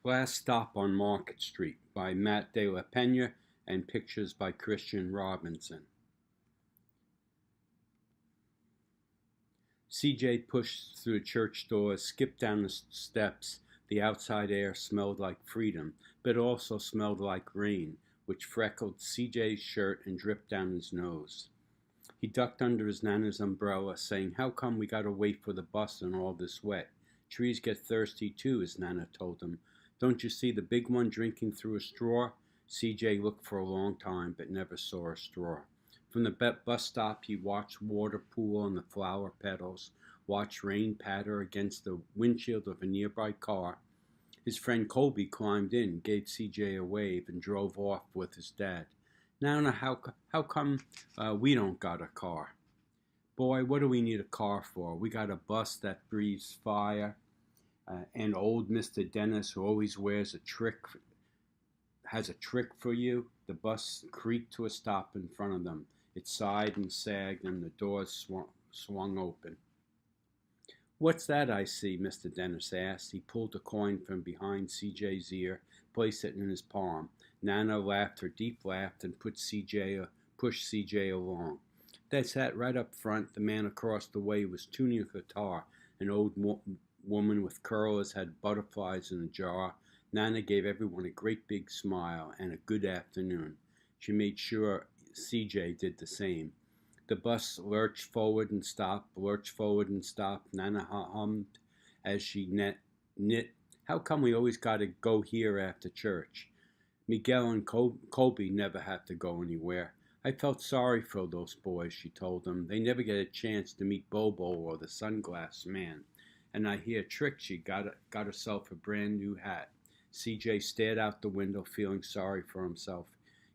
Last Stop on Market Street by Matt De La Pena and pictures by Christian Robinson. CJ pushed through the church doors, skipped down the steps. The outside air smelled like freedom, but it also smelled like rain, which freckled CJ's shirt and dripped down his nose. He ducked under his Nana's umbrella, saying, "How come we gotta wait for the bus in all this wet? Trees get thirsty too," his Nana told him. "Don't you see the big one drinking through a straw?" CJ looked for a long time, but never saw a straw. From the bus stop, he watched water pool on the flower petals, watched rain patter against the windshield of a nearby car. His friend Colby climbed in, gave CJ a wave, and drove off with his dad. "Nana, how come we don't got a car?" "Boy, what do we need a car for? We got a bus that breathes fire, and old Mr. Dennis, who always has a trick for you." The bus creaked to a stop in front of them. It sighed and sagged, and the doors swung open. "What's that I see?" Mr. Dennis asked. He pulled a coin from behind CJ's ear, placed it in his palm. Nana laughed her deep laugh and pushed CJ along. They sat right up front. The man across the way was tuning a guitar. An old woman with curlers had butterflies in a jar. Nana gave everyone a great big smile and a good afternoon. She made sure CJ did the same. The bus lurched forward and stopped, Nana hummed as she knit. "How come we always got to go here after church? Miguel and Colby never have to go anywhere." "I felt sorry for those boys," she told them. "They never get a chance to meet Bobo or the Sunglass Man. And I hear Trixie got herself a brand new hat." CJ stared out the window, feeling sorry for himself.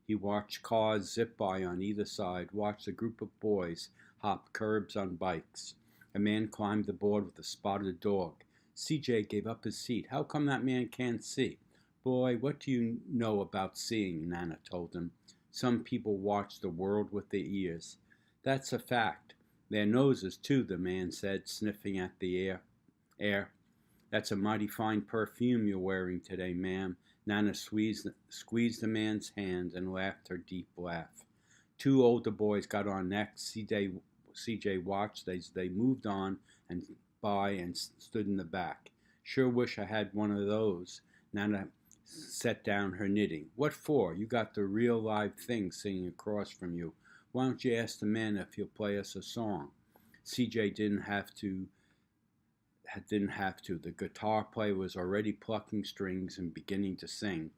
He watched cars zip by on either side, watched a group of boys hop curbs on bikes. A man climbed aboard with a spotted dog. CJ gave up his seat. "How come that man can't see?" "Boy, what do you know about seeing?" Nana told him. "Some people watch the world with their ears." "That's a fact. Their noses, too," the man said, sniffing at the air. "That's a mighty fine perfume you're wearing today, ma'am." Nana squeezed the man's hand and laughed her deep laugh. Two older boys got on next. CJ watched as they moved on and by and stood in the back. "Sure wish I had one of those." Nana set down her knitting. "What for? You got the real live thing singing across from you. Why don't you ask the man if he'll play us a song?" CJ didn't have to. The guitar player was already plucking strings and beginning to sing.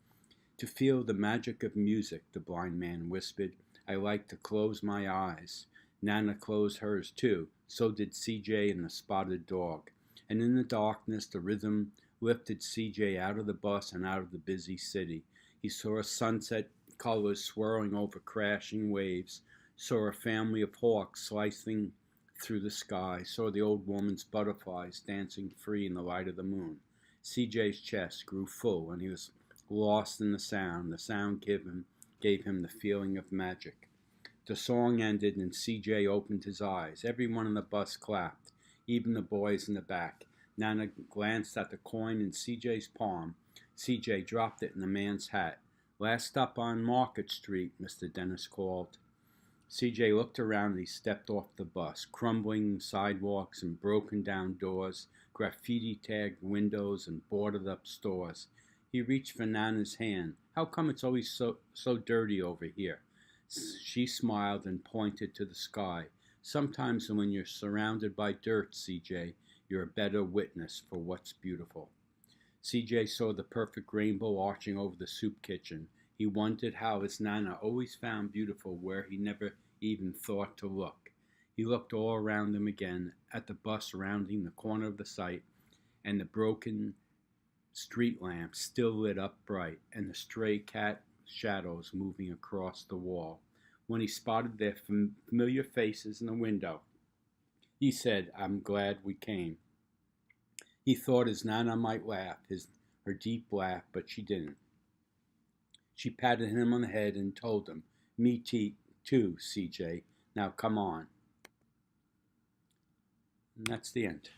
"To feel the magic of music," the blind man whispered, "I like to close my eyes." Nana closed hers too. So did CJ and the spotted dog. And in the darkness, the rhythm lifted CJ out of the bus and out of the busy city. He saw sunset colors swirling over crashing waves, saw a family of hawks slicing through the sky, saw the old woman's butterflies dancing free in the light of the moon. CJ's chest grew full, and he was lost in the sound. The sound gave him the feeling of magic. The song ended, and CJ opened his eyes. Everyone in the bus clapped, even the boys in the back. Nana glanced at the coin in CJ's palm. CJ dropped it in the man's hat. "Last stop on Market Street," Mr. Dennis called. CJ looked around and he stepped off the bus. Crumbling sidewalks and broken down doors, graffiti-tagged windows and boarded-up stores. He reached for Nana's hand. "How come it's always so dirty over here?" She smiled and pointed to the sky. "Sometimes when you're surrounded by dirt, CJ, you're a better witness for what's beautiful." CJ saw the perfect rainbow arching over the soup kitchen. He wondered how his Nana always found beautiful where he never even thought to look. He looked all around him again, at the bus rounding the corner of the site, and the broken street lamps still lit up bright, and the stray cat shadows moving across the wall. When he spotted their familiar faces in the window, he said, "I'm glad we came." He thought his Nana might laugh, her deep laugh, but she didn't. She patted him on the head and told him, "Me too, CJ. Now come on." And that's the end.